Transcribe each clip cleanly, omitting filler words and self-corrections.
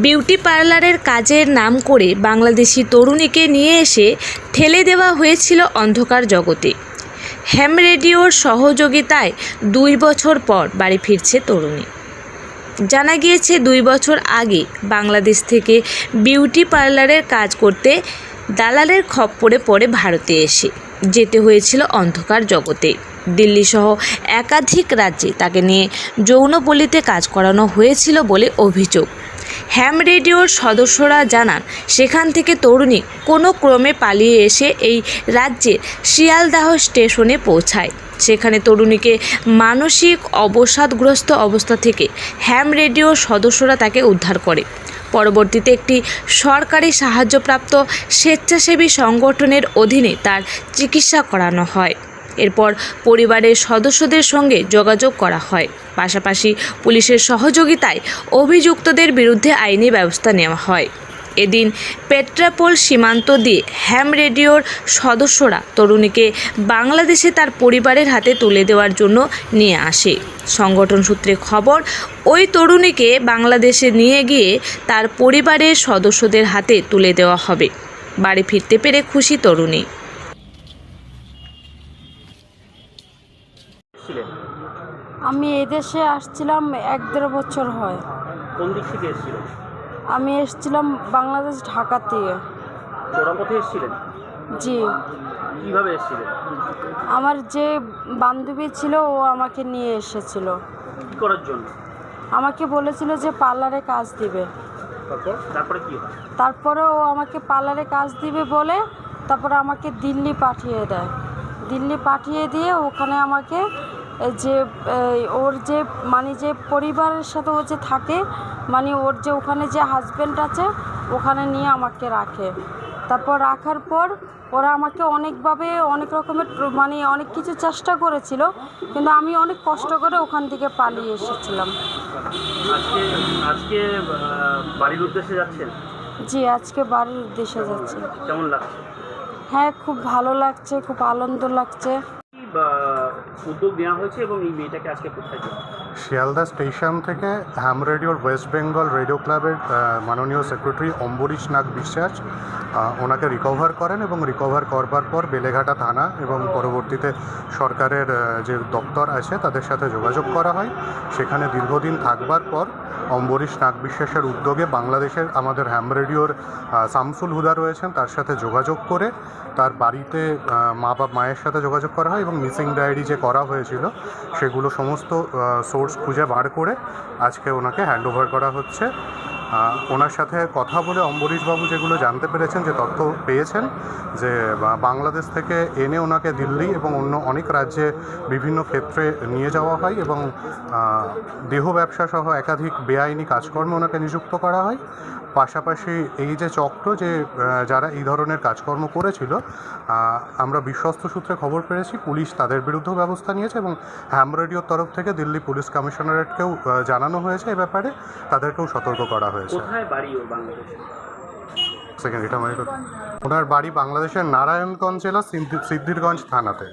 Beauty পার্লারের কাজের নাম করে বাংলাদেশি তরুণীকে নিয়ে এসে ঠেলে দেওয়া হয়েছিল অন্ধকার জগতে। হ্যাম রেডিওর সহযোগিতায় 2 বছর পর বাড়ি ফিরছে তরুণী। জানা গিয়েছে 2 বছর আগে বাংলাদেশ থেকে বিউটি পার্লারের কাজ করতে দালালের খপ্পরে পড়ে ভারতে এসে যেতে হয়েছিল অন্ধকার জগতে। দিল্লি সহ একাধিক রাজ্যে তাকে নিয়ে যৌনপল্লীতে কাজ করানো হয়েছিল বলে অভিযোগ। হ্যাম রেডিওর সদস্যরা জানান, সেখান থেকে তরুণী কোনো ক্রমে পালিয়ে এসে এই রাজ্যের শিয়ালদাহ স্টেশনে পৌঁছায়। সেখানে তরুণীকে মানসিক অবসাদগ্রস্ত অবস্থা থেকে হ্যাম রেডিওর সদস্যরা তাকে উদ্ধার করে। পরবর্তীতে একটি সরকারি সাহায্যপ্রাপ্ত স্বেচ্ছাসেবী সংগঠনের অধীনে তার চিকিৎসা করানো হয়। এরপর পরিবারের সদস্যদের সঙ্গে যোগাযোগ করা হয়। পাশাপাশি পুলিশের সহযোগিতায় অভিযুক্তদের বিরুদ্ধে আইনি ব্যবস্থা নেওয়া হয়। এদিন পেট্রাপোল সীমান্ত দিয়ে হ্যাম রেডিওর সদস্যরা তরুণীকে বাংলাদেশে তার পরিবারের হাতে তুলে দেওয়ার জন্য নিয়ে আসে। সংগঠন সূত্রে খবর, ওই তরুণীকে বাংলাদেশে নিয়ে গিয়ে তার পরিবারের সদস্যদের হাতে তুলে দেওয়া হবে। বাড়ি ফিরতে পেরে খুশি তরুণী। আমি এদেশে আসছিলাম 1-1.5 বছর হয়। কোন দিক থেকে এসেছিলেন? আমি এসেছিলাম বাংলাদেশ, ঢাকা থেকে। চোরাপথে এসেছিলেন? জি। কিভাবে এসেছিলেন? আমার যে বান্ধবী ছিল ও আমাকে নিয়ে এসেছিল। কি করার জন্য? আমাকে বলেছিল যে পার্লারে কাজ দিবে। তারপরে কি হয়? তারপরে ও আমাকে পার্লারে কাজ দিবে বলে তারপরে আমাকে দিল্লি পাঠিয়ে দেয়। দিল্লি পাঠিয়ে দিয়ে ওখানে আমাকে যে ওর যে যে পরিবারের সাথে ও যে থাকে, ওর যে ওখানে যে হাজব্যান্ড আছে ওখানে নিয়ে আমাকে রাখে। তারপর রাখার পর ওরা আমাকে অনেকভাবে অনেক রকমের অনেক কিছু চেষ্টা করেছিল, কিন্তু আমি অনেক কষ্ট করে ওখান থেকে পালিয়ে এসেছিলাম। আজকে বাড়ির উদ্দেশ্যে যাচ্ছেন? জি, আজকে বাড়ির উদ্দেশ্যে যাচ্ছি। কেমন লাগছে? হ্যাঁ, খুব ভালো লাগছে, খুব আনন্দ লাগছে। উদ্যোগ নেওয়া হয়েছে এবং এই মেয়েটাকে আজকে কোথায় যাবে? শিয়ালদা স্টেশন থেকে হ্যাম রেডিওর ওয়েস্ট বেঙ্গল রেডিও ক্লাবের মাননীয় সেক্রেটারি অম্বরীশ নাগ বিশ্বাস ওনাকে রিকভার করেন এবং রিকভার করবার পর বেলেঘাটা থানা এবং পরবর্তীতে সরকারের যে দপ্তর আছে তাদের সাথে যোগাযোগ করা হয়। সেখানে দীর্ঘদিন থাকবার পর অম্বরীশ নাগ বিশ্বাসের উদ্যোগে বাংলাদেশের আমাদের হ্যাম রেডিওর শামসুল হুদা রয়েছেন, তার সাথে যোগাযোগ করে তার বাড়িতে মায়ের সাথে যোগাযোগ করা হয় এবং মিসিং ডায়েরি যে করা হয়েছিল সেগুলো সমস্ত সোর্স খুঁজে বার করে আজকে ওনাকে হ্যান্ড ওভার করা হচ্ছে। ওনার সাথে কথা বলে অম্বরীশবাবু যেগুলো জানতে পেরেছেন, যে তথ্য পেয়েছেন, যে বাংলাদেশ থেকে এনে ওনাকে দিল্লি এবং অন্য অনেক রাজ্যে বিভিন্ন ক্ষেত্রে নিয়ে যাওয়া হয় এবং দেহ ব্যবসা সহ একাধিক বেআইনি কাজকর্মে ওনাকে নিযুক্ত করা হয়। পাশাপাশি এই যে চক্র যে যারা এই ধরনের কাজকর্ম করেছিল, আমরা বিশ্বস্ত সূত্রে খবর পেয়েছি পুলিশ তাদের বিরুদ্ধেও ব্যবস্থা নিয়েছে এবং হ্যাম রেডিওর তরফ থেকে দিল্লি পুলিশ কমিশনারেটকেও জানানো হয়েছে, এ ব্যাপারে তাদেরকেও সতর্ক করা হয়েছে। কোথায় বাড়ি ওর বাংলাদেশে? ওনার বাড়ি বাংলাদেশের নারায়ণগঞ্জ জেলা সিদ্ধিরগঞ্জ থানাতে।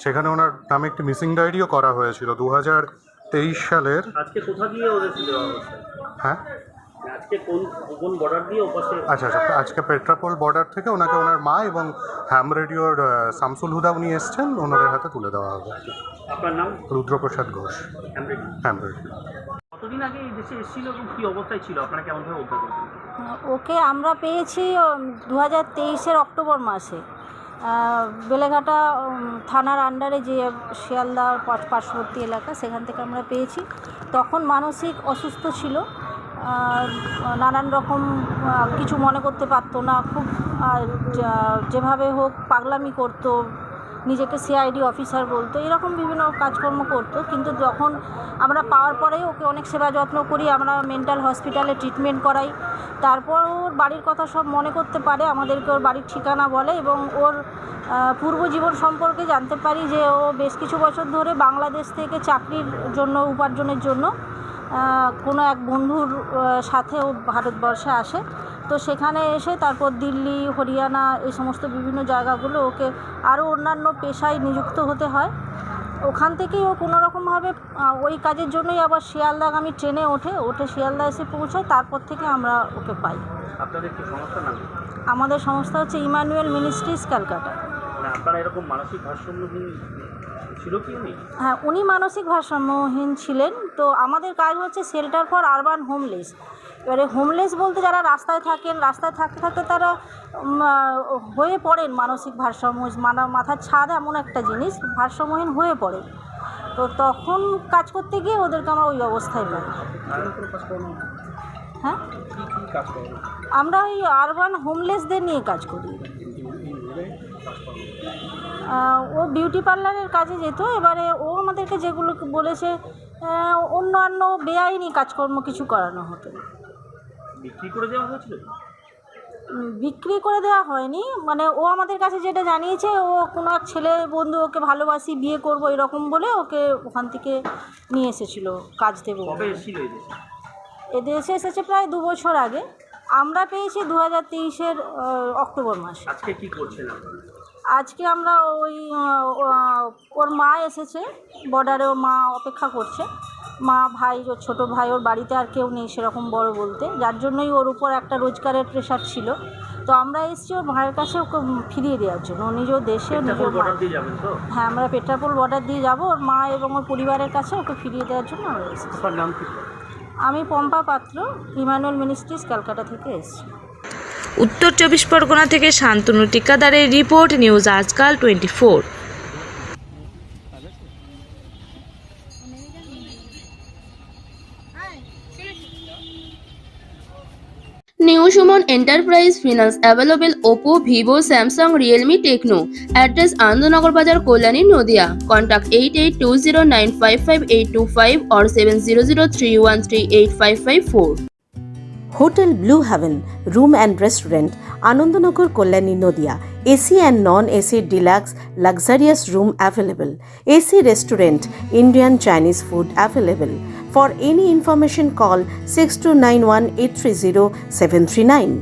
সেখানে ওনার নামে একটি মিসিং ডায়েরিও করা হয়েছিল 2023 সালের। আজকে কোথা দিয়ে ওদের দেওয়া হচ্ছে? হ্যাঁ, আজকে কোন বর্ডার দিয়ে ওপাশে? আচ্ছা, আজকে পেট্রাপোল বর্ডার থেকে ওনাকে ওনার মা এবং হ্যাম রেডিওর শামসুল হুদা উনি এসছেন, ওনাদের হাতে তুলে দেওয়া হবে। আপনার নাম? রুদ্রপ্রসাদ ঘোষ, হ্যাম রেডিও। কতদিন আগে এই দেশে এসেছিল এবং কী অবস্থায় ছিল? আপনারা কেমনভাবে উদ্ধার করেছেন? ওকে আমরা পেয়েছি 2023-এর অক্টোবর মাসে বেলেঘাটা থানার আন্ডারে যে শিয়ালদা পার্শ্ববর্তী এলাকা, সেখান থেকে আমরা পেয়েছি। তখন মানসিক অসুস্থ ছিল, নানান রকম কিছু মনে করতে পারতো না, খুব যেভাবে হোক পাগলামি করতো, নিজেকে সিআইডি অফিসার বলতো, এরকম বিভিন্ন কাজকর্ম করতো। কিন্তু যখন আমরা পাওয়ার পরেই ওকে অনেক সেবা যত্ন করি, আমরা মেন্টাল হসপিটালে ট্রিটমেন্ট করাই। তারপর ওর বাড়ির কথা সব মনে করতে পারে, আমাদেরকে ওর বাড়ির ঠিকানা বলে এবং ওর পূর্ব জীবন সম্পর্কে জানতে পারি যে ও বেশ কিছু বছর ধরে বাংলাদেশ থেকে চাকরির জন্য, উপার্জনের জন্য কোনো এক বন্ধুর সাথে ও ভারতবর্ষে আসে। তো সেখানে এসে তারপর দিল্লি, হরিয়ানা এই সমস্ত বিভিন্ন জায়গাগুলো ওকে আরও অন্যান্য পেশায় নিযুক্ত হতে হয়। ওখান থেকেই ও কোনোরকমভাবে ওই কাজের জন্যই আবার শিয়ালদাগামী ট্রেনে ওঠে শিয়ালদা এসে পৌঁছায়, তারপর থেকে আমরা ওকে পাই। আপনাদের কি সংস্থার নাম? আমাদের সংস্থা হচ্ছে ইমানুয়েল মিনিস্ট্রিজ ক্যালকাটা। মানে আপনারা এরকম মানসিক ভারসাম্যহীন ছিল কি উনি? হ্যাঁ, উনি মানসিক ভারসাম্যহীন ছিলেন। তো আমাদের কাজ হচ্ছে শেল্টার ফর আরবান হোমলেস। এবারে হোমলেস বলতে যারা রাস্তায় থাকেন, রাস্তায় থাকতে থাকতে তারা হয়ে পড়েন মানসিক ভারসাম্য, মাথার ছাদ এমন একটা জিনিস, ভারসাম্যহীন হয়ে পড়ে। তো তখন কাজ করতে গিয়ে ওদেরকে আমরা ওই অবস্থায় পাই। হ্যাঁ, আমরা ওই আরবান হোমলেসদের নিয়ে কাজ করি। ও বিউটি পার্লারের কাজে যেত। এবারে ও আমাদেরকে যেগুলো বলেছে অন্যান্য বেআইনি কাজকর্ম কিছু করানো হতো। বিক্রি করে দেওয়া হয়েছিল? বিক্রি করে দেওয়া হয়নি, মানে ও আমাদের কাছে যেটা জানিয়েছে, ও কোনো এক ছেলে বন্ধু ওকে ভালোবাসি, বিয়ে করবো এরকম বলে ওকে ওখান থেকে নিয়ে এসেছিলো কাজ দেবো। কবে এসেছিল এদেশে? এদেশে এসেছে প্রায় 2 বছর আগে। আমরা পেয়েছি 2023-এর অক্টোবর মাসে। আজকে কি করছেন আপনারা? আজকে আমরা ওর মা এসেছে বর্ডারে, ওর মা অপেক্ষা করছে। মা, ভাই, ওর ছোটো ভাই, ওর বাড়িতে আর কেউ নেই সেরকম বড় বলতে, যার জন্যই ওর উপর একটা রোজগারের প্রেশার ছিল। তো আমরা এসেছি ওর মায়ের কাছে ওকে ফিরিয়ে দেওয়ার জন্য, ও নিজ দেশে নিজের। হ্যাঁ, আমরা পেট্রাপোল বর্ডার দিয়ে যাব, ওর মা এবং ওর পরিবারের কাছে ওকে ফিরিয়ে দেওয়ার জন্য আমরা এসেছি। নাম কি? আমি পম্পা পাত্র, ইমানুয়েল মিনিস্ট্রিজ ক্যালকাটা থেকে এসেছি। উত্তর 24 পরগনা থেকে শান্তনু টিকাদারের রিপোর্ট, নিউজ আজকাল 24। New Shumon Enterprise Finance available Oppo, Vivo, Samsung, Realme, Tecno. Address Anandanagar Bazar, Kolani, Nodia. Contact 8820955825 or 7003138554. Hotel blue heaven room and restaurant, Anandnagar, Kalyani, Nadia. AC and non-AC deluxe luxurious room available. AC restaurant, Indian, Chinese food available. For any information call 6291 830 739.